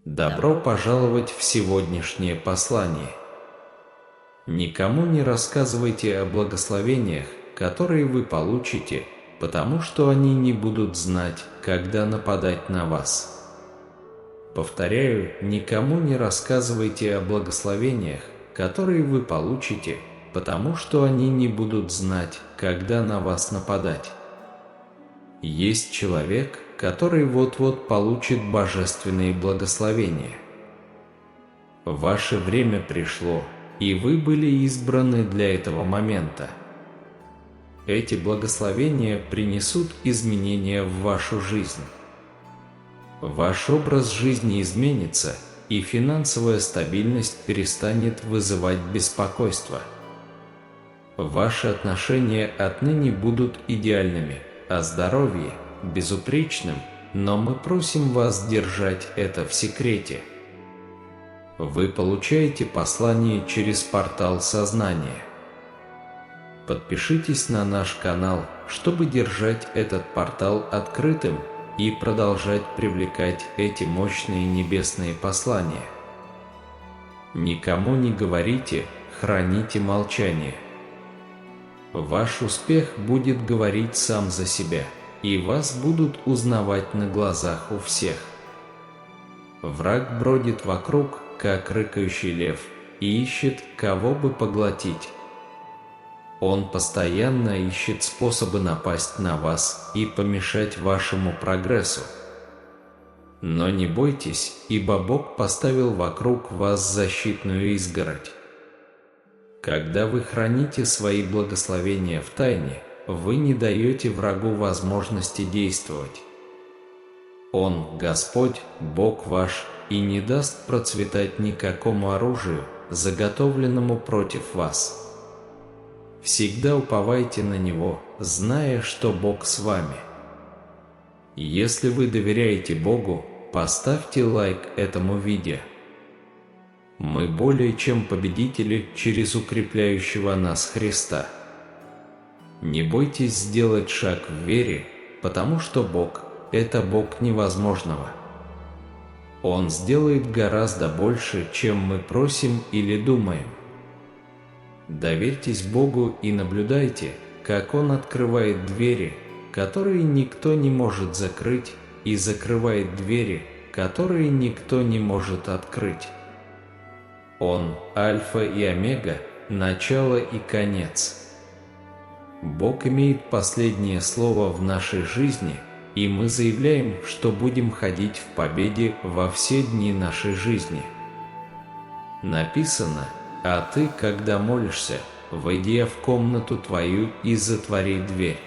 Добро пожаловать в сегодняшнее послание. Никому не рассказывайте о благословениях, которые вы получите, потому что они не будут знать, когда нападать на вас. Повторяю, никому не рассказывайте о благословениях, которые вы получите, потому что они не будут знать, когда на вас нападать. Есть человек, который вот-вот получит божественные благословения. Ваше время пришло, и вы были избраны для этого момента. Эти благословения принесут изменения в вашу жизнь. Ваш образ жизни изменится, и финансовая стабильность перестанет вызывать беспокойство. Ваши отношения отныне будут идеальными, а здоровье – безупречным, но мы просим вас держать это в секрете. Вы получаете послание через портал сознания. Подпишитесь на наш канал, чтобы держать этот портал открытым и продолжать привлекать эти мощные небесные послания. Никому не говорите, храните молчание. Ваш успех будет говорить сам за себя, и вас будут узнавать на глазах у всех. Враг бродит вокруг, как рыкающий лев, и ищет, кого бы поглотить. Он постоянно ищет способы напасть на вас и помешать вашему прогрессу. Но не бойтесь, ибо Бог поставил вокруг вас защитную изгородь. Когда вы храните свои благословения в тайне, вы не даете врагу возможности действовать. Он, Господь, Бог ваш, и не даст процветать никакому оружию, заготовленному против вас. Всегда уповайте на Него, зная, что Бог с вами. Если вы доверяете Богу, поставьте лайк этому видео. Мы более чем победители через укрепляющего нас Христа. Не бойтесь сделать шаг в вере, потому что Бог – это Бог невозможного. Он сделает гораздо больше, чем мы просим или думаем. Доверьтесь Богу и наблюдайте, как Он открывает двери, которые никто не может закрыть, и закрывает двери, которые никто не может открыть. Он – Альфа и Омега, начало и конец. Бог имеет последнее слово в нашей жизни, и мы заявляем, что будем ходить в победе во все дни нашей жизни. Написано: «А ты, когда молишься, войди в комнату твою и затвори дверь.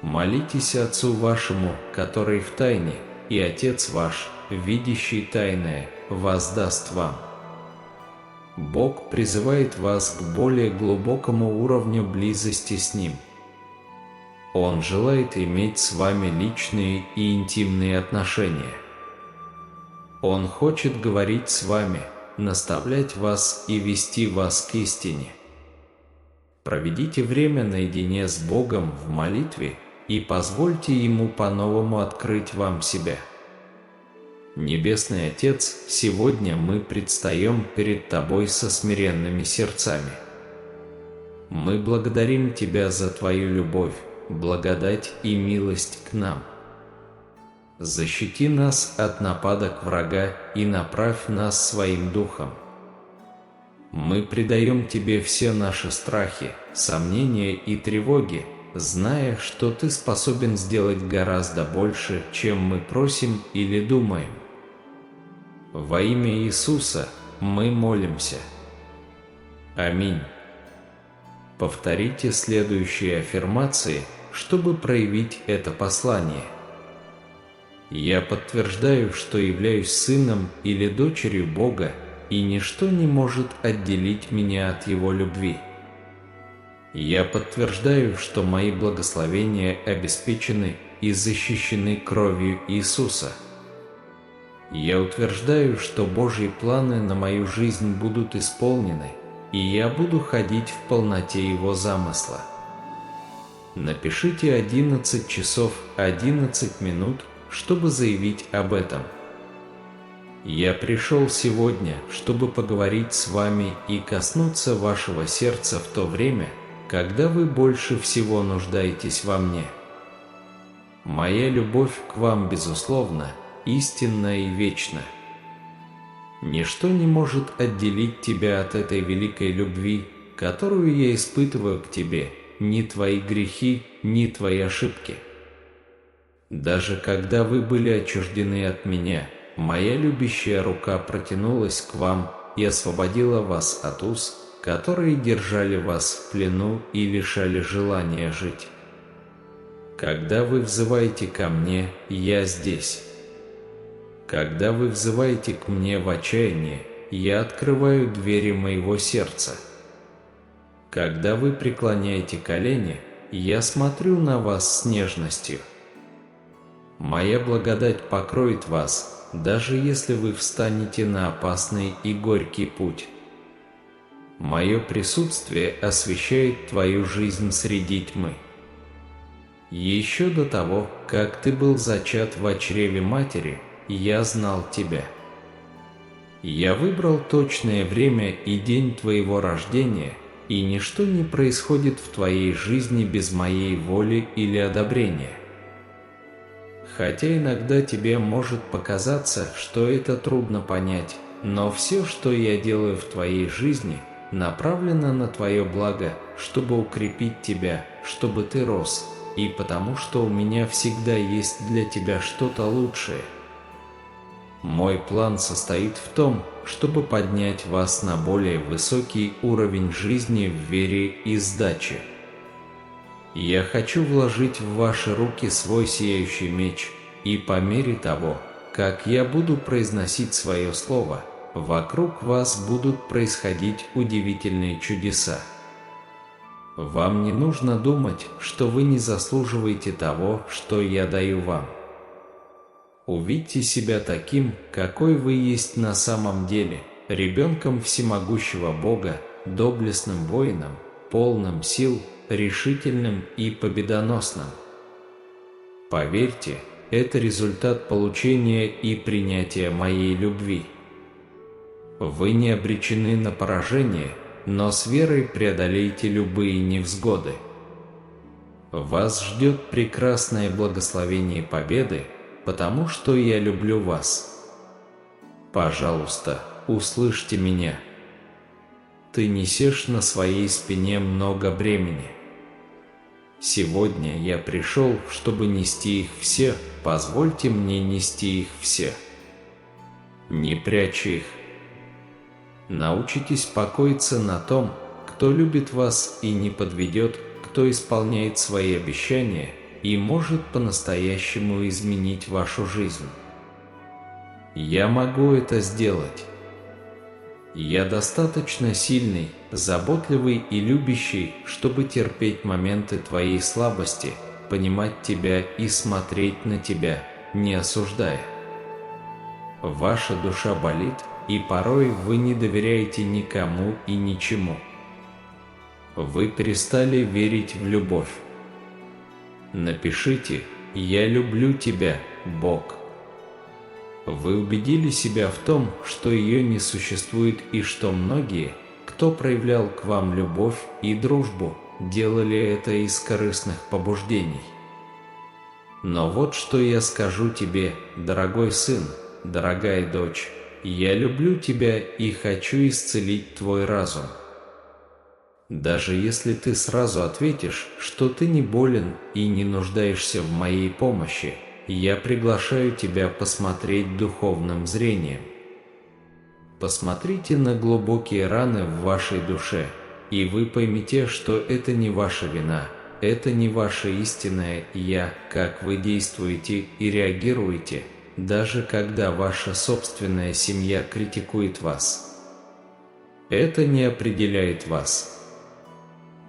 Молитесь Отцу вашему, который в тайне, и Отец ваш, видящий тайное, воздаст вам». Бог призывает вас к более глубокому уровню близости с Ним. Он желает иметь с вами личные и интимные отношения. Он хочет говорить с вами, наставлять вас и вести вас к истине. Проведите время наедине с Богом в молитве и позвольте Ему по-новому открыть вам себя. Небесный Отец, сегодня мы предстаем перед Тобой со смиренными сердцами. Мы благодарим Тебя за Твою любовь, благодать и милость к нам. Защити нас от нападок врага и направь нас своим духом. Мы предаем Тебе все наши страхи, сомнения и тревоги, зная, что Ты способен сделать гораздо больше, чем мы просим или думаем. Во имя Иисуса мы молимся. Аминь. Повторите следующие аффирмации, чтобы проявить это послание. Я подтверждаю, что являюсь сыном или дочерью Бога, и ничто не может отделить меня от Его любви. Я подтверждаю, что мои благословения обеспечены и защищены кровью Иисуса. Я утверждаю, что Божьи планы на мою жизнь будут исполнены, и я буду ходить в полноте Его замысла. Напишите 11 часов 11 минут, чтобы заявить об этом. Я пришел сегодня, чтобы поговорить с вами и коснуться вашего сердца в то время, когда вы больше всего нуждаетесь во мне. Моя любовь к вам, безусловно, истинна и вечна. Ничто не может отделить тебя от этой великой любви, которую я испытываю к тебе, ни твои грехи, ни твои ошибки. Даже когда вы были отчуждены от меня, моя любящая рука протянулась к вам и освободила вас от уз, которые держали вас в плену и лишали желания жить. Когда вы взываете ко мне, я здесь. Когда вы взываете к мне в отчаянии, я открываю двери моего сердца. Когда вы преклоняете колени, я смотрю на вас с нежностью. Моя благодать покроет вас, даже если вы встанете на опасный и горький путь. Мое присутствие освещает твою жизнь среди тьмы. Еще до того, как ты был зачат в чреве матери, я знал тебя. Я выбрал точное время и день твоего рождения, и ничто не происходит в твоей жизни без моей воли или одобрения. Хотя иногда тебе может показаться, что это трудно понять, но все, что я делаю в твоей жизни, направлено на твое благо, чтобы укрепить тебя, чтобы ты рос, и потому что у меня всегда есть для тебя что-то лучшее. Мой план состоит в том, чтобы поднять вас на более высокий уровень жизни в вере и сдаче. Я хочу вложить в ваши руки свой сияющий меч, и по мере того, как я буду произносить свое слово, вокруг вас будут происходить удивительные чудеса. Вам не нужно думать, что вы не заслуживаете того, что я даю вам. Увидьте себя таким, какой вы есть на самом деле, ребенком всемогущего Бога, доблестным воином, полным сил, решительным и победоносным. Поверьте, это результат получения и принятия моей любви. Вы не обречены на поражение, но с верой преодолейте любые невзгоды. Вас ждет прекрасное благословение победы, потому что я люблю вас. Пожалуйста, услышьте меня. Ты несешь на своей спине много бремени. Сегодня я пришел, чтобы нести их все, позвольте мне нести их все. Не прячьте их. Научитесь покоиться на том, кто любит вас и не подведет, кто исполняет свои обещания и может по-настоящему изменить вашу жизнь. Я могу это сделать. Я достаточно сильный, заботливый и любящий, чтобы терпеть моменты твоей слабости, понимать тебя и смотреть на тебя, не осуждая. Ваша душа болит, и порой вы не доверяете никому и ничему. Вы перестали верить в любовь. Напишите «Я люблю тебя, Бог». Вы убедили себя в том, что ее не существует и что многие, кто проявлял к вам любовь и дружбу, делали это из корыстных побуждений. Но вот что я скажу тебе, дорогой сын, дорогая дочь, я люблю тебя и хочу исцелить твой разум. Даже если ты сразу ответишь, что ты не болен и не нуждаешься в моей помощи, я приглашаю тебя посмотреть духовным зрением. Посмотрите на глубокие раны в вашей душе, и вы поймете, что это не ваша вина, это не ваше истинное «я», как вы действуете и реагируете, даже когда ваша собственная семья критикует вас. Это не определяет вас.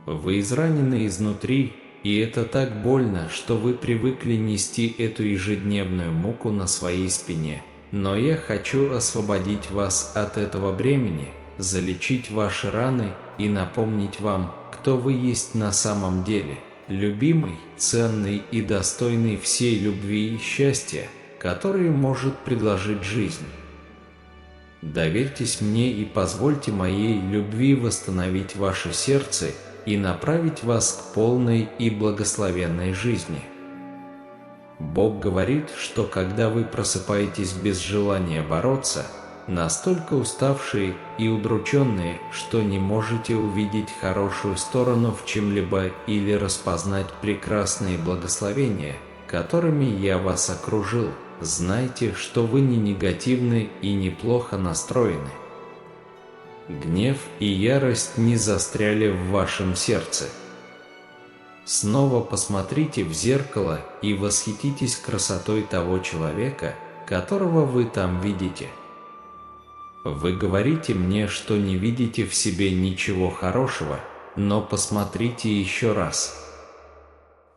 Вы изранены изнутри, и это так больно, что вы привыкли нести эту ежедневную муку на своей спине. Но я хочу освободить вас от этого бремени, залечить ваши раны и напомнить вам, кто вы есть на самом деле, любимый, ценный и достойный всей любви и счастья, которые может предложить жизнь. Доверьтесь мне и позвольте моей любви восстановить ваше сердце и направить вас к полной и благословенной жизни. Бог говорит, что когда вы просыпаетесь без желания бороться, настолько уставшие и удрученные, что не можете увидеть хорошую сторону в чем-либо или распознать прекрасные благословения, которыми я вас окружил, знайте, что вы не негативны и неплохо настроены. Гнев и ярость не застряли в вашем сердце. Снова посмотрите в зеркало и восхититесь красотой того человека, которого вы там видите. Вы говорите мне, что не видите в себе ничего хорошего, но посмотрите еще раз.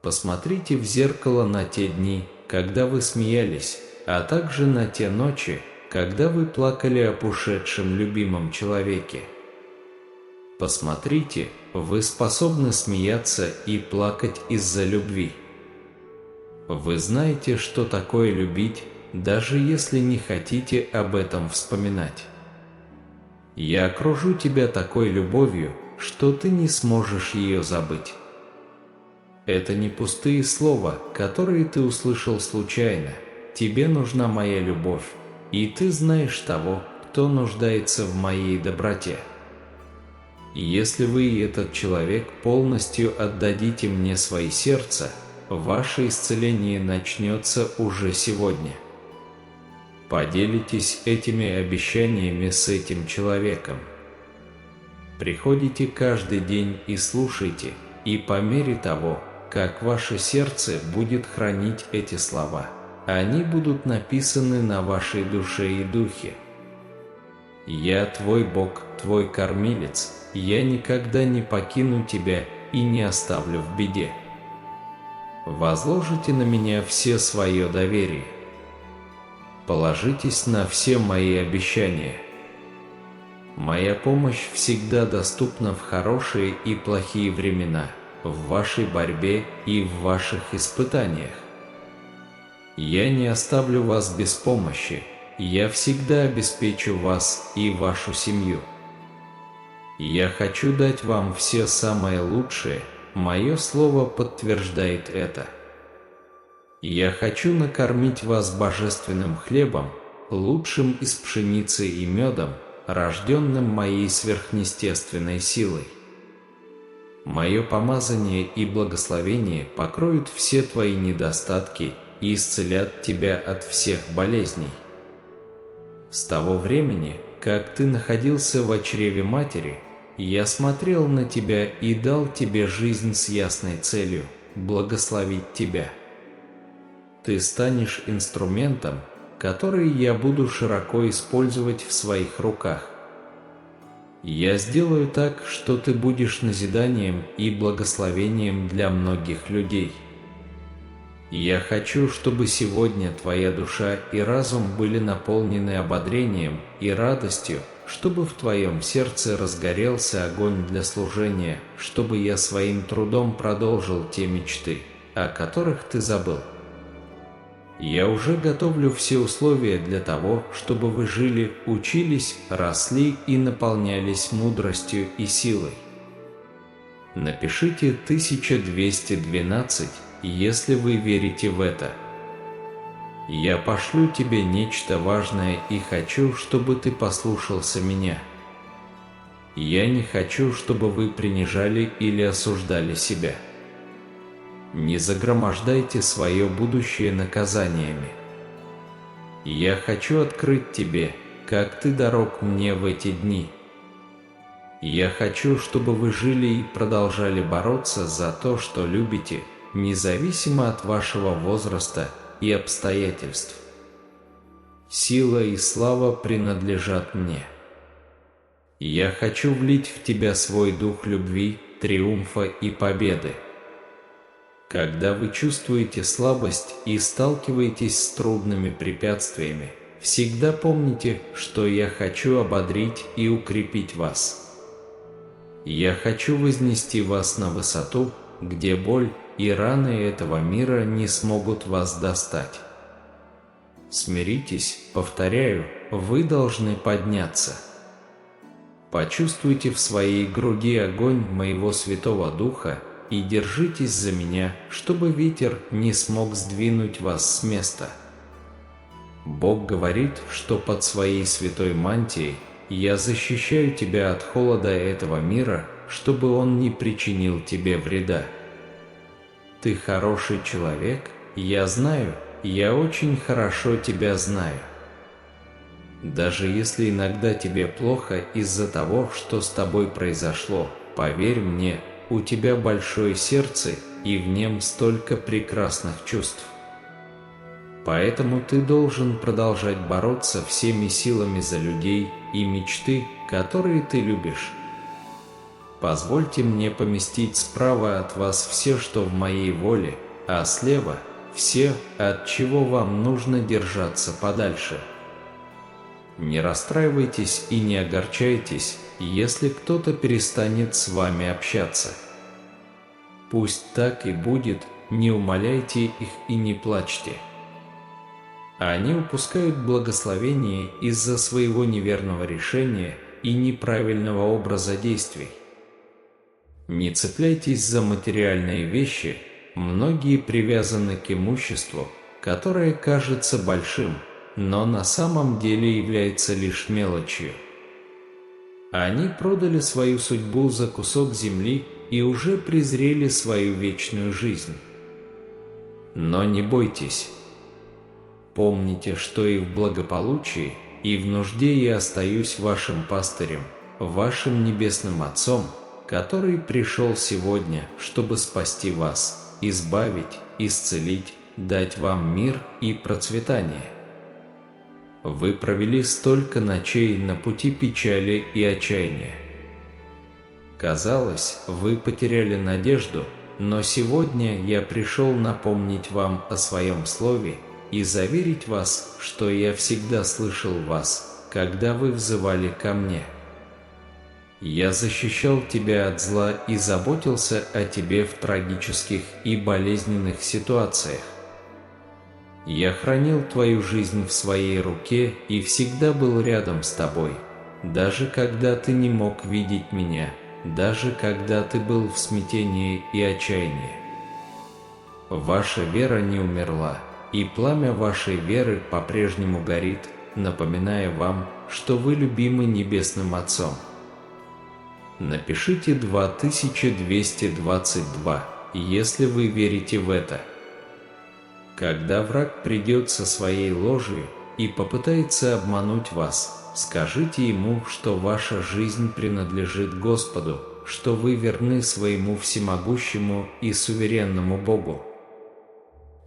Посмотрите в зеркало на те дни, когда вы смеялись, а также на те ночи, когда вы плакали об ушедшем любимом человеке. Посмотрите, вы способны смеяться и плакать из-за любви. Вы знаете, что такое любить, даже если не хотите об этом вспоминать. Я окружу тебя такой любовью, что ты не сможешь ее забыть. Это не пустые слова, которые ты услышал случайно. Тебе нужна моя любовь, и ты знаешь того, кто нуждается в моей доброте. Если вы и этот человек полностью отдадите мне свои сердца, ваше исцеление начнется уже сегодня. Поделитесь этими обещаниями с этим человеком. Приходите каждый день и слушайте, и по мере того, как ваше сердце будет хранить эти слова, они будут написаны на вашей душе и духе. Я твой Бог, твой кормилец, я никогда не покину тебя и не оставлю в беде. Возложите на меня все свое доверие. Положитесь на все мои обещания. Моя помощь всегда доступна в хорошие и плохие времена, в вашей борьбе и в ваших испытаниях. Я не оставлю вас без помощи, я всегда обеспечу вас и вашу семью. Я хочу дать вам все самое лучшее, мое слово подтверждает это. Я хочу накормить вас божественным хлебом, лучшим из пшеницы и медом, рожденным моей сверхъестественной силой. Мое помазание и благословение покроют все твои недостатки и исцелят тебя от всех болезней. С того времени, как ты находился в чреве матери, я смотрел на тебя и дал тебе жизнь с ясной целью – благословить тебя. Ты станешь инструментом, который я буду широко использовать в своих руках. Я сделаю так, что ты будешь назиданием и благословением для многих людей. Я хочу, чтобы сегодня твоя душа и разум были наполнены ободрением и радостью, чтобы в твоем сердце разгорелся огонь для служения, чтобы я своим трудом продолжил те мечты, о которых ты забыл. Я уже готовлю все условия для того, чтобы вы жили, учились, росли и наполнялись мудростью и силой. Напишите 1212, если вы верите в это. Я пошлю тебе нечто важное и хочу, чтобы ты послушался меня. Я не хочу, чтобы вы принижали или осуждали себя. Не загромождайте свое будущее наказаниями. Я хочу открыть тебе, как ты дорог мне в эти дни. Я хочу, чтобы вы жили и продолжали бороться за то, что любите, независимо от вашего возраста и обстоятельств. Сила и слава принадлежат мне. Я хочу влить в тебя свой дух любви, триумфа и победы. Когда вы чувствуете слабость и сталкиваетесь с трудными препятствиями, всегда помните, что я хочу ободрить и укрепить вас. Я хочу вознести вас на высоту, где боль и раны этого мира не смогут вас достать. Смиритесь, повторяю, вы должны подняться. Почувствуйте в своей груди огонь моего Святого Духа и держитесь за меня, чтобы ветер не смог сдвинуть вас с места. Бог говорит, что под своей святой мантией я защищаю тебя от холода этого мира, чтобы он не причинил тебе вреда. Ты хороший человек, я знаю, я очень хорошо тебя знаю. Даже если иногда тебе плохо из-за того, что с тобой произошло, поверь мне, у тебя большое сердце, и в нем столько прекрасных чувств. Поэтому ты должен продолжать бороться всеми силами за людей и мечты, которые ты любишь. Позвольте мне поместить справа от вас все, что в моей воле, а слева – все, от чего вам нужно держаться подальше. Не расстраивайтесь и не огорчайтесь, если кто-то перестанет с вами общаться. Пусть так и будет, не умоляйте их и не плачьте. Они упускают благословение из-за своего неверного решения и неправильного образа действий. Не цепляйтесь за материальные вещи, многие привязаны к имуществу, которое кажется большим, но на самом деле является лишь мелочью. Они продали свою судьбу за кусок земли и уже презрели свою вечную жизнь. Но не бойтесь. Помните, что и в благополучии, и в нужде я остаюсь вашим пастырем, вашим небесным Отцом, который пришел сегодня, чтобы спасти вас, избавить, исцелить, дать вам мир и процветание. Вы провели столько ночей на пути печали и отчаяния. Казалось, вы потеряли надежду, но сегодня я пришел напомнить вам о своем слове и заверить вас, что я всегда слышал вас, когда вы взывали ко мне. Я защищал тебя от зла и заботился о тебе в трагических и болезненных ситуациях. Я хранил твою жизнь в своей руке и всегда был рядом с тобой, даже когда ты не мог видеть меня, даже когда ты был в смятении и отчаянии. Ваша вера не умерла, и пламя вашей веры по-прежнему горит, напоминая вам, что вы любимы Небесным Отцом. Напишите 2222, если вы верите в это. Когда враг придет со своей ложью и попытается обмануть вас, скажите ему, что ваша жизнь принадлежит Господу, что вы верны своему всемогущему и суверенному Богу.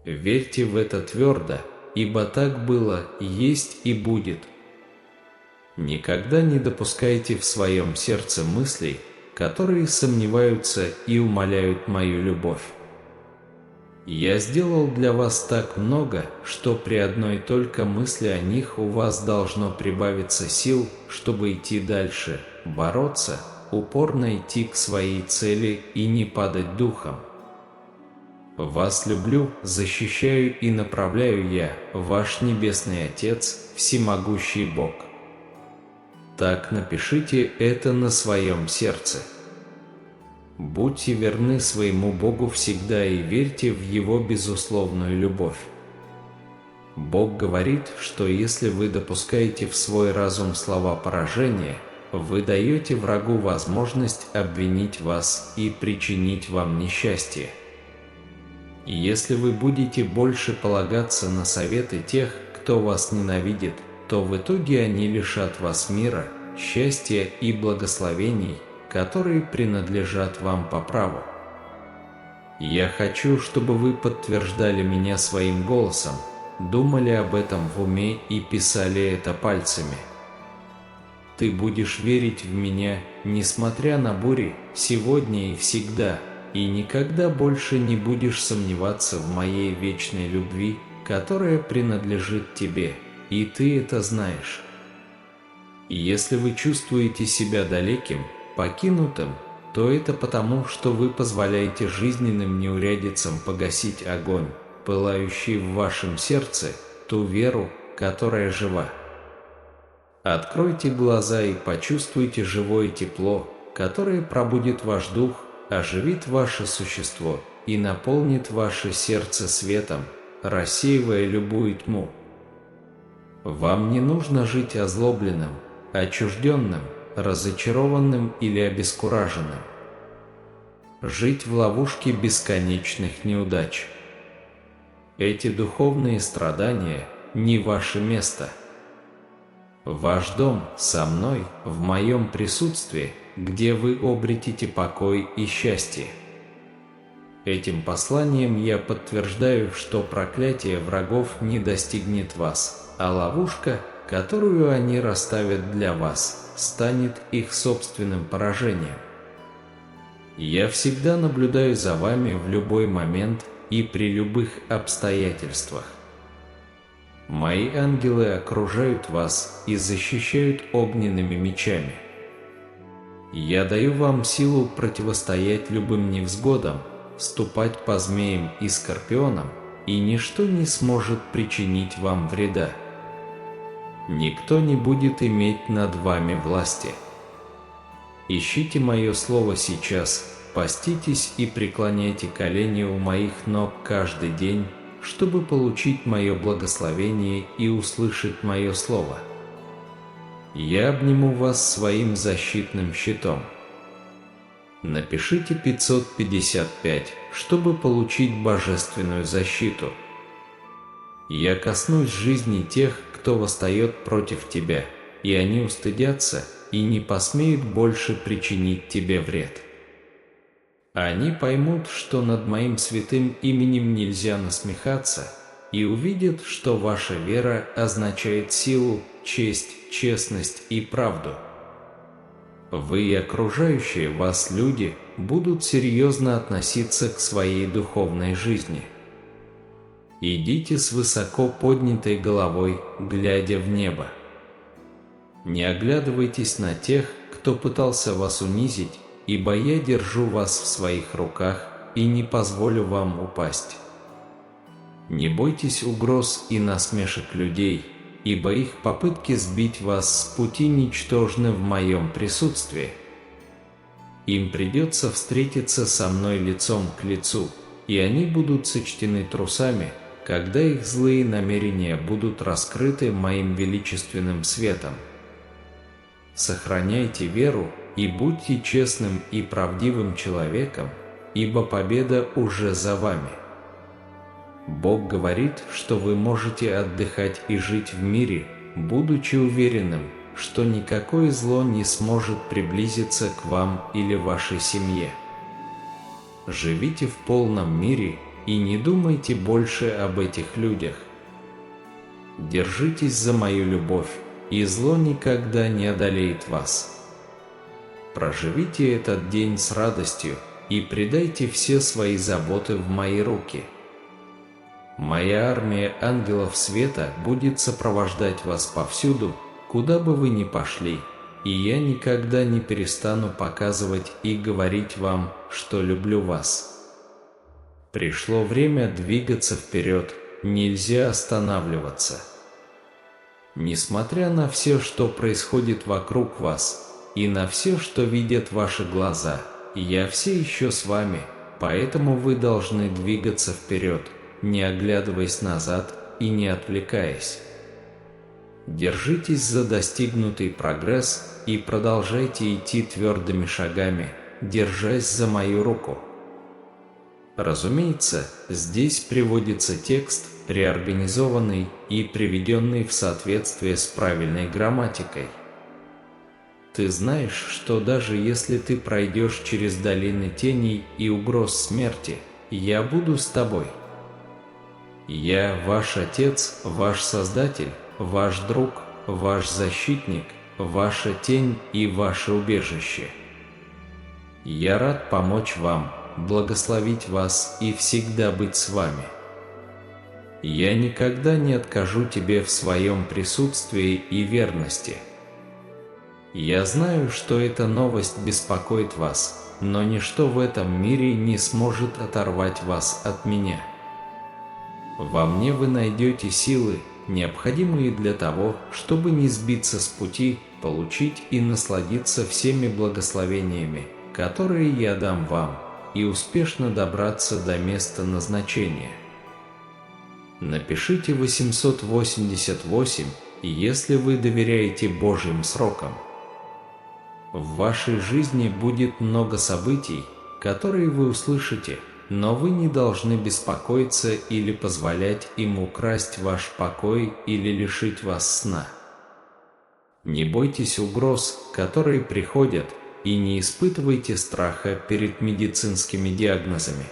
Верьте в это твердо, ибо так было, есть и будет. Никогда не допускайте в своем сердце мыслей, которые сомневаются и умаляют мою любовь. Я сделал для вас так много, что при одной только мысли о них у вас должно прибавиться сил, чтобы идти дальше, бороться, упорно идти к своей цели и не падать духом. Вас люблю, защищаю и направляю я, ваш Небесный Отец, всемогущий Бог. Так напишите это на своем сердце. Будьте верны своему Богу всегда и верьте в Его безусловную любовь. Бог говорит, что если вы допускаете в свой разум слова поражения, вы даете врагу возможность обвинить вас и причинить вам несчастье. Если вы будете больше полагаться на советы тех, кто вас ненавидит, то в итоге они лишат вас мира, счастья и благословений, которые принадлежат вам по праву. Я хочу, чтобы вы подтверждали меня своим голосом, думали об этом в уме и писали это пальцами. Ты будешь верить в меня, несмотря на бури, сегодня и всегда, и никогда больше не будешь сомневаться в моей вечной любви, которая принадлежит тебе, и ты это знаешь. И если вы чувствуете себя далеким, покинутым, то это потому, что вы позволяете жизненным неурядицам погасить огонь, пылающий в вашем сердце, ту веру, которая жива. Откройте глаза и почувствуйте живое тепло, которое пробудит ваш дух, оживит ваше существо и наполнит ваше сердце светом, рассеивая любую тьму. Вам не нужно жить озлобленным, отчужденным, разочарованным или обескураженным. Жить в ловушке бесконечных неудач. Эти духовные страдания не ваше место. Ваш дом со мной, в моем присутствии, где вы обретете покой и счастье. Этим посланием я подтверждаю, что проклятие врагов не достигнет вас, а ловушка, которую они расставят для вас, станет их собственным поражением. Я всегда наблюдаю за вами в любой момент и при любых обстоятельствах. Мои ангелы окружают вас и защищают огненными мечами. Я даю вам силу противостоять любым невзгодам, ступать по змеям и скорпионам, и ничто не сможет причинить вам вреда. Никто не будет иметь над вами власти. Ищите мое слово сейчас, поститесь и преклоняйте колени у моих ног каждый день, чтобы получить мое благословение и услышать мое слово. Я обниму вас своим защитным щитом. Напишите 555, чтобы получить божественную защиту. Я коснусь жизни тех, кто восстает против тебя, и они устыдятся и не посмеют больше причинить тебе вред. Они поймут, что над моим святым именем нельзя насмехаться, и увидят, что ваша вера означает силу, честь, честность и правду. Вы и окружающие вас люди будут серьезно относиться к своей духовной жизни. Идите с высоко поднятой головой, глядя в небо. Не оглядывайтесь на тех, кто пытался вас унизить, ибо я держу вас в своих руках и не позволю вам упасть. Не бойтесь угроз и насмешек людей, ибо их попытки сбить вас с пути ничтожны в моем присутствии. Им придется встретиться со мной лицом к лицу, и они будут сочтены трусами, когда их злые намерения будут раскрыты моим величественным светом. Сохраняйте веру и будьте честным и правдивым человеком, ибо победа уже за вами. Бог говорит, что вы можете отдыхать и жить в мире, будучи уверенным, что никакое зло не сможет приблизиться к вам или вашей семье. Живите в полном мире и не думайте больше об этих людях. Держитесь за мою любовь, и зло никогда не одолеет вас. Проживите этот день с радостью и предайте все свои заботы в мои руки. Моя армия ангелов света будет сопровождать вас повсюду, куда бы вы ни пошли, и я никогда не перестану показывать и говорить вам, что люблю вас. Пришло время двигаться вперед, нельзя останавливаться. Несмотря на все, что происходит вокруг вас, и на все, что видят ваши глаза, я все еще с вами, поэтому вы должны двигаться вперед, не оглядываясь назад и не отвлекаясь. Держитесь за достигнутый прогресс и продолжайте идти твердыми шагами, держась за мою руку. Разумеется, здесь приводится текст, реорганизованный и приведенный в соответствие с правильной грамматикой. Ты знаешь, что даже если ты пройдешь через долины теней и угроз смерти, я буду с тобой. Я ваш Отец, ваш Создатель, ваш друг, ваш защитник, ваша тень и ваше убежище. Я рад помочь вам, благословить вас и всегда быть с вами. Я никогда не откажу тебе в своем присутствии и верности. Я знаю, что эта новость беспокоит вас, но ничто в этом мире не сможет оторвать вас от меня. Во мне вы найдете силы, необходимые для того, чтобы не сбиться с пути, получить и насладиться всеми благословениями, которые я дам вам, и успешно добраться до места назначения. Напишите 888, если вы доверяете Божьим срокам. В вашей жизни будет много событий, которые вы услышите, но вы не должны беспокоиться или позволять им украсть ваш покой или лишить вас сна. Не бойтесь угроз, которые приходят, и не испытывайте страха перед медицинскими диагнозами.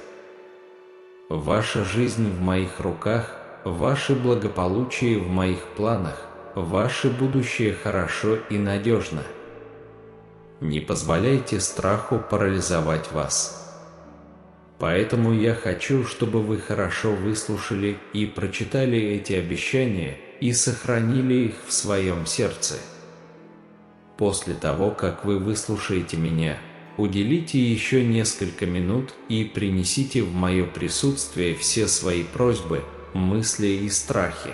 Ваша жизнь в моих руках, ваше благополучие в моих планах, ваше будущее хорошо и надежно. Не позволяйте страху парализовать вас. Поэтому я хочу, чтобы вы хорошо выслушали и прочитали эти обещания и сохранили их в своем сердце. После того, как вы выслушаете меня, уделите еще несколько минут и принесите в мое присутствие все свои просьбы, мысли и страхи.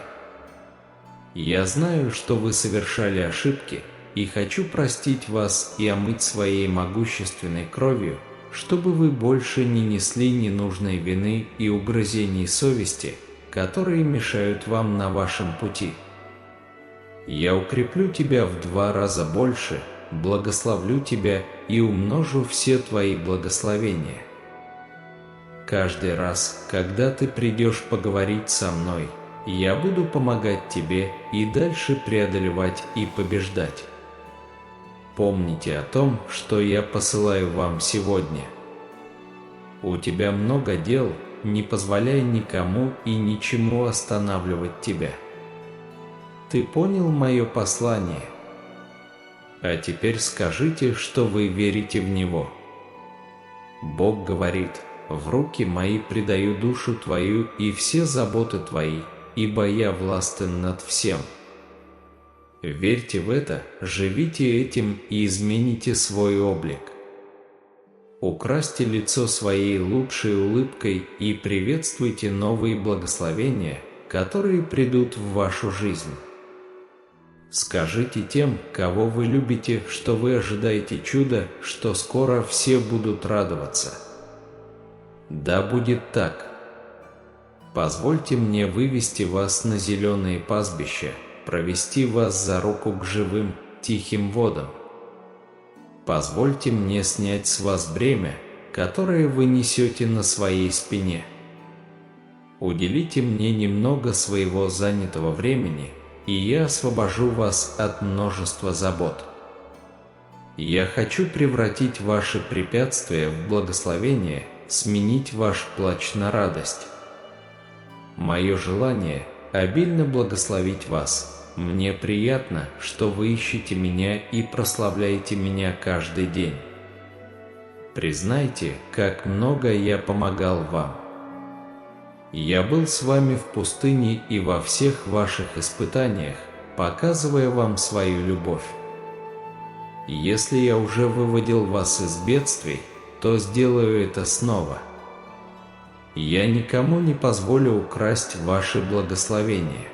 Я знаю, что вы совершали ошибки, и хочу простить вас и омыть своей могущественной кровью, чтобы вы больше не несли ненужной вины и угрызений совести, которые мешают вам на вашем пути. Я укреплю тебя в 2 раза больше, благословлю тебя и умножу все твои благословения. Каждый раз, когда ты придешь поговорить со мной, я буду помогать тебе и дальше преодолевать и побеждать. Помните о том, что я посылаю вам сегодня. У тебя много дел, не позволяй никому и ничему останавливать тебя. Ты понял мое послание? А теперь скажите, что вы верите в него. Бог говорит: «В руки мои предаю душу твою и все заботы твои, ибо я властен над всем». Верьте в это, живите этим и измените свой облик. Украсьте лицо своей лучшей улыбкой и приветствуйте новые благословения, которые придут в вашу жизнь. Скажите тем, кого вы любите, что вы ожидаете чуда, что скоро все будут радоваться. Да будет так. Позвольте мне вывести вас на зеленые пастбища, провести вас за руку к живым, тихим водам. Позвольте мне снять с вас бремя, которое вы несете на своей спине. Уделите мне немного своего занятого времени, и я освобожу вас от множества забот. Я хочу превратить ваши препятствия в благословение, сменить ваш плач на радость. Мое желание – обильно благословить вас. Мне приятно, что вы ищете меня и прославляете меня каждый день. Признайте, как много я помогал вам. Я был с вами в пустыне и во всех ваших испытаниях, показывая вам свою любовь. Если я уже выводил вас из бедствий, то сделаю это снова. Я никому не позволю украсть ваши благословения.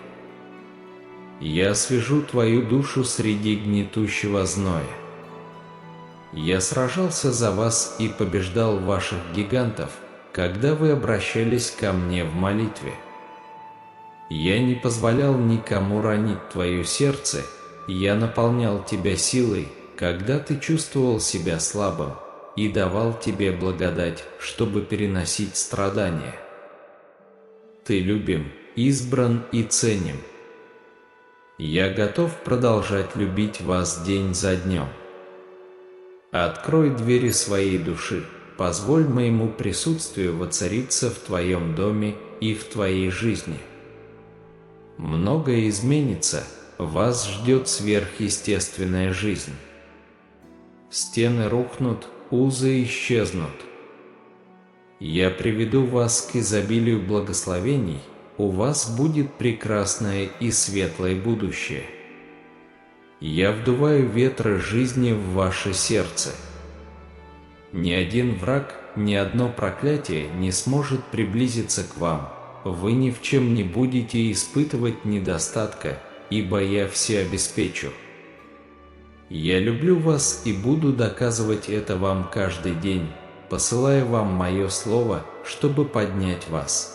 Я освежу твою душу среди гнетущего зноя. Я сражался за вас и побеждал ваших гигантов, когда вы обращались ко мне в молитве. Я не позволял никому ранить твое сердце, я наполнял тебя силой, когда ты чувствовал себя слабым, и давал тебе благодать, чтобы переносить страдания. Ты любим, избран и ценим. Я готов продолжать любить вас день за днем. Открой двери своей души, позволь моему присутствию воцариться в твоем доме и в твоей жизни. Многое изменится, вас ждет сверхъестественная жизнь. Стены рухнут, узы исчезнут. Я приведу вас к изобилию благословений, у вас будет прекрасное и светлое будущее. Я вдуваю ветры жизни в ваше сердце. Ни один враг, ни одно проклятие не сможет приблизиться к вам, вы ни в чем не будете испытывать недостатка, ибо я все обеспечу. Я люблю вас и буду доказывать это вам каждый день, посылая вам мое слово, чтобы поднять вас.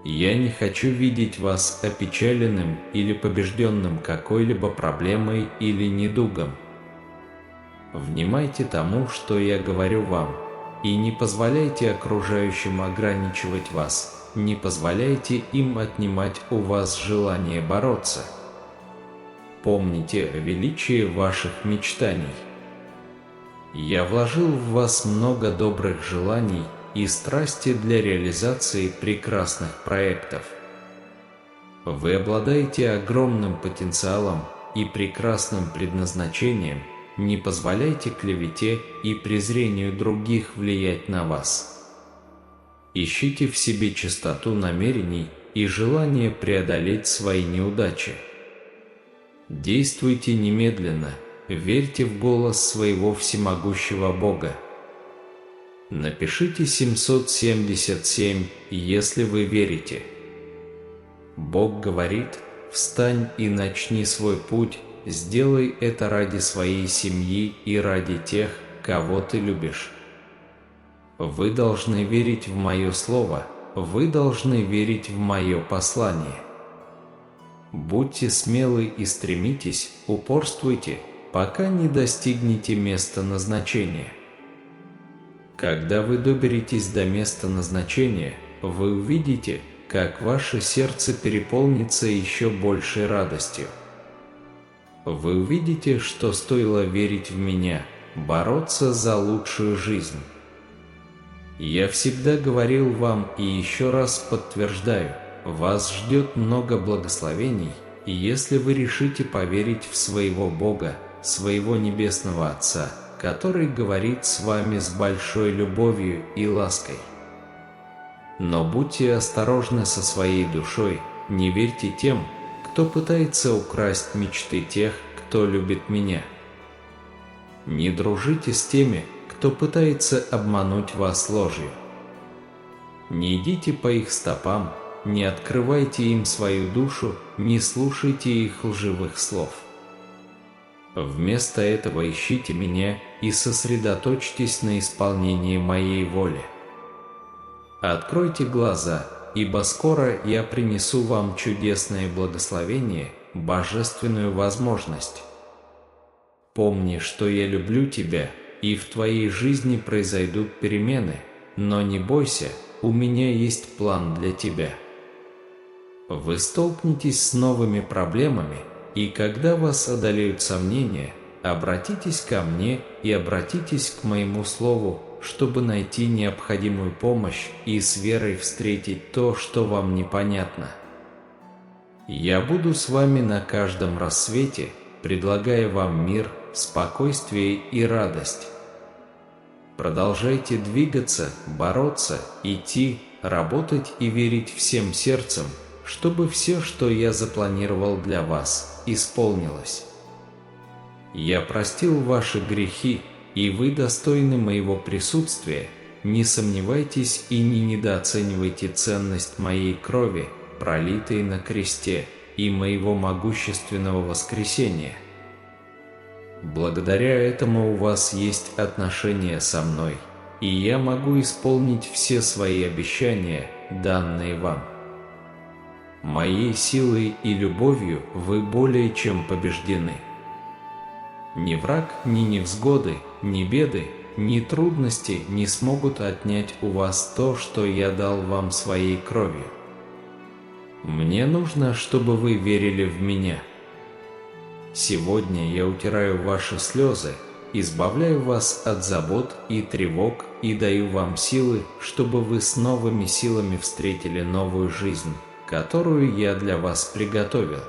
Я не хочу видеть вас опечаленным или побежденным какой-либо проблемой или недугом. Внимайте тому, что я говорю вам, и не позволяйте окружающим ограничивать вас, не позволяйте им отнимать у вас желание бороться. Помните о величии ваших мечтаний. Я вложил в вас много добрых желаний и страсти для реализации прекрасных проектов. Вы обладаете огромным потенциалом и прекрасным предназначением, не позволяйте клевете и презрению других влиять на вас. Ищите в себе чистоту намерений и желание преодолеть свои неудачи. Действуйте немедленно, верьте в голос своего всемогущего Бога. Напишите 777, если вы верите. Бог говорит: «Встань и начни свой путь, сделай это ради своей семьи и ради тех, кого ты любишь». Вы должны верить в мое слово, вы должны верить в мое послание. Будьте смелы и стремитесь, упорствуйте, пока не достигнете места назначения. Когда вы доберетесь до места назначения, вы увидите, как ваше сердце переполнится еще большей радостью. Вы увидите, что стоило верить в меня, бороться за лучшую жизнь. Я всегда говорил вам и еще раз подтверждаю, вас ждет много благословений, если вы решите поверить в своего Бога, своего Небесного Отца, который говорит с вами с большой любовью и лаской. Но будьте осторожны со своей душой, не верьте тем, кто пытается украсть мечты тех, кто любит меня. Не дружите с теми, кто пытается обмануть вас ложью. Не идите по их стопам, не открывайте им свою душу, не слушайте их лживых слов. Вместо этого ищите меня и сосредоточьтесь на исполнении моей воли. Откройте глаза, ибо скоро я принесу вам чудесное благословение, божественную возможность. Помни, что я люблю тебя, и в твоей жизни произойдут перемены, но не бойся, у меня есть план для тебя. Вы столкнетесь с новыми проблемами, и когда вас одолеют сомнения, обратитесь ко мне и обратитесь к моему слову, чтобы найти необходимую помощь и с верой встретить то, что вам непонятно. Я буду с вами на каждом рассвете, предлагая вам мир, спокойствие и радость. Продолжайте двигаться, бороться, идти, работать и верить всем сердцем, чтобы все, что я запланировал для вас, исполнилось. Я простил ваши грехи, и вы достойны моего присутствия. Не сомневайтесь и не недооценивайте ценность моей крови, пролитой на кресте, и моего могущественного воскресения. Благодаря этому у вас есть отношения со мной, и я могу исполнить все свои обещания, данные вам. Моей силой и любовью вы более чем побеждены. Ни враг, ни невзгоды, ни беды, ни трудности не смогут отнять у вас то, что я дал вам своей кровью. Мне нужно, чтобы вы верили в меня. Сегодня я утираю ваши слезы, избавляю вас от забот и тревог и даю вам силы, чтобы вы с новыми силами встретили новую жизнь, которую я для вас приготовил.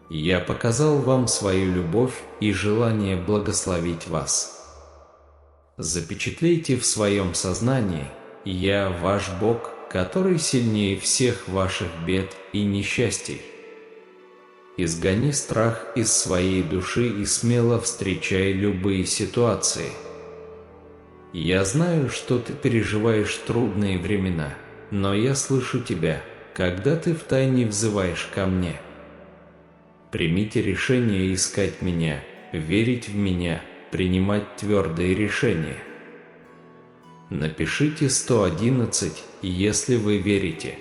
Я показал вам свою любовь и желание благословить вас. Запечатлейте в своем сознании: «Я ваш Бог, который сильнее всех ваших бед и несчастий». Изгони страх из своей души и смело встречай любые ситуации. Я знаю, что ты переживаешь трудные времена. но я слышу тебя, когда ты втайне взываешь ко мне. Примите решение искать меня, верить в меня, принимать твердые решения. Напишите 111, если вы верите.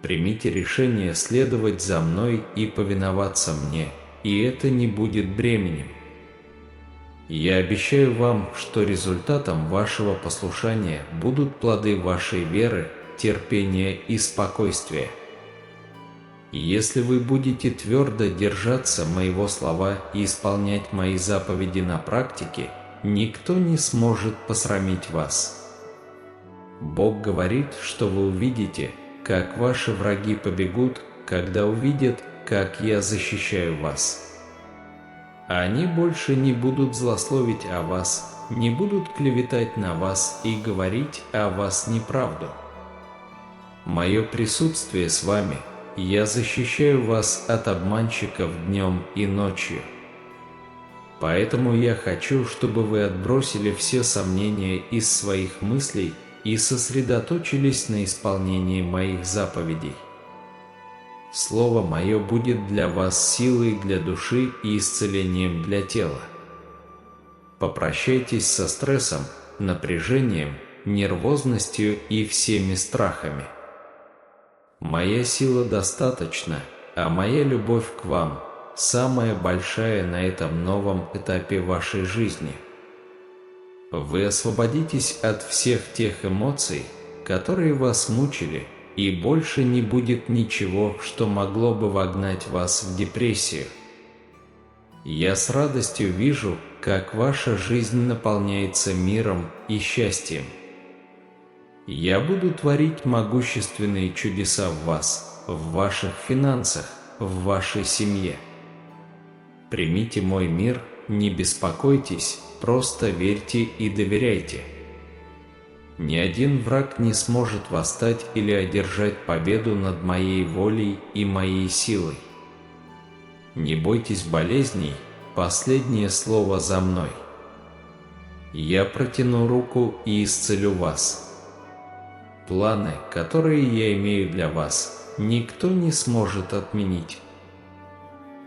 Примите решение следовать за мной и повиноваться мне, и это не будет бременем. Я обещаю вам, что результатом вашего послушания будут плоды вашей веры, терпения и спокойствия. Если вы будете твердо держаться моего слова и исполнять мои заповеди на практике, никто не сможет посрамить вас. Бог говорит, что вы увидите, как ваши враги побегут, когда увидят, как я защищаю вас. Они больше не будут злословить о вас, не будут клеветать на вас и говорить о вас неправду. Мое присутствие с вами, я защищаю вас от обманщиков днем и ночью. Поэтому я хочу, чтобы вы отбросили все сомнения из своих мыслей и сосредоточились на исполнении моих заповедей. Слово мое будет для вас силой для души и исцелением для тела. Попрощайтесь со стрессом, напряжением, нервозностью и всеми страхами. Моя сила достаточна, а моя любовь к вам самая большая на этом новом этапе вашей жизни. Вы освободитесь от всех тех эмоций, которые вас мучили, и больше не будет ничего, что могло бы вогнать вас в депрессию. Я с радостью вижу, как ваша жизнь наполняется миром и счастьем. Я буду творить могущественные чудеса в вас, в ваших финансах, в вашей семье. Примите мой мир, не беспокойтесь, просто верьте и доверяйте. Ни один враг не сможет восстать или одержать победу над моей волей и моей силой. Не бойтесь болезней, последнее слово за мной. Я протяну руку и исцелю вас. Планы, которые я имею для вас, никто не сможет отменить.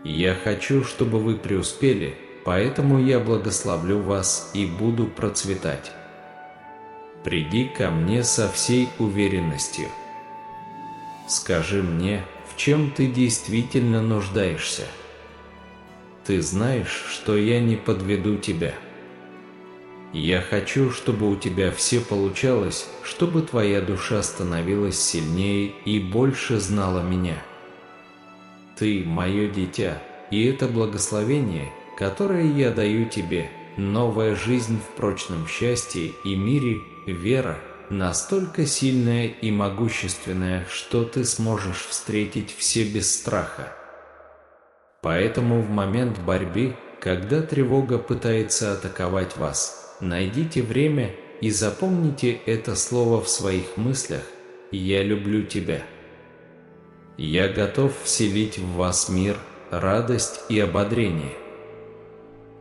Я хочу, чтобы вы преуспели, поэтому я благословлю вас и буду процветать. Приди ко мне со всей уверенностью. Скажи мне, в чем ты действительно нуждаешься. Ты знаешь, что я не подведу тебя. Я хочу, чтобы у тебя все получалось, чтобы твоя душа становилась сильнее и больше знала меня. Ты мое дитя, и это благословение, которое я даю тебе, новая жизнь в прочном счастье и мире, вера, настолько сильная и могущественная, что ты сможешь встретить все без страха. Поэтому в момент борьбы, когда тревога пытается атаковать вас, найдите время и запомните это слово в своих мыслях: «Я люблю тебя». Я готов вселить в вас мир, радость и ободрение.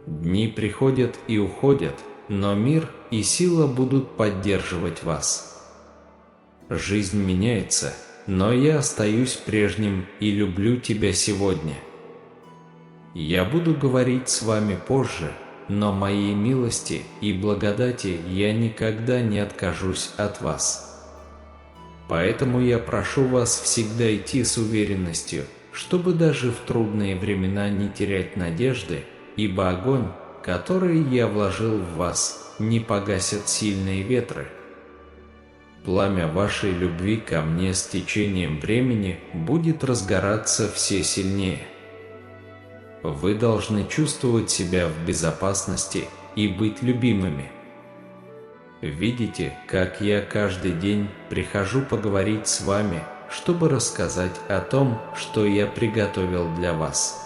Дни приходят и уходят, но мир и сила будут поддерживать вас. Жизнь меняется, но я остаюсь прежним и люблю тебя сегодня. Я буду говорить с вами позже, но моей милости и благодати я никогда не откажусь от вас. Поэтому я прошу вас всегда идти с уверенностью, чтобы даже в трудные времена не терять надежды, ибо огонь, который я вложил в вас, не погасят сильные ветры. Пламя вашей любви ко мне с течением времени будет разгораться все сильнее. Вы должны чувствовать себя в безопасности и быть любимыми. Видите, как я каждый день прихожу поговорить с вами, чтобы рассказать о том, что я приготовил для вас.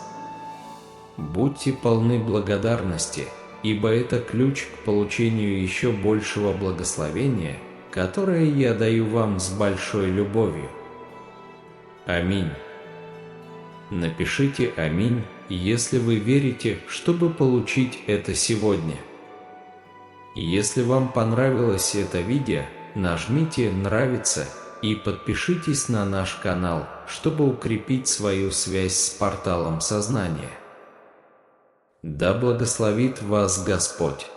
Будьте полны благодарности, ибо это ключ к получению еще большего благословения, которое я даю вам с большой любовью. Аминь. Напишите «Аминь», если вы верите, чтобы получить это сегодня. Если вам понравилось это видео, нажмите «Нравится» и подпишитесь на наш канал, чтобы укрепить свою связь с порталом сознания. Да благословит вас Господь!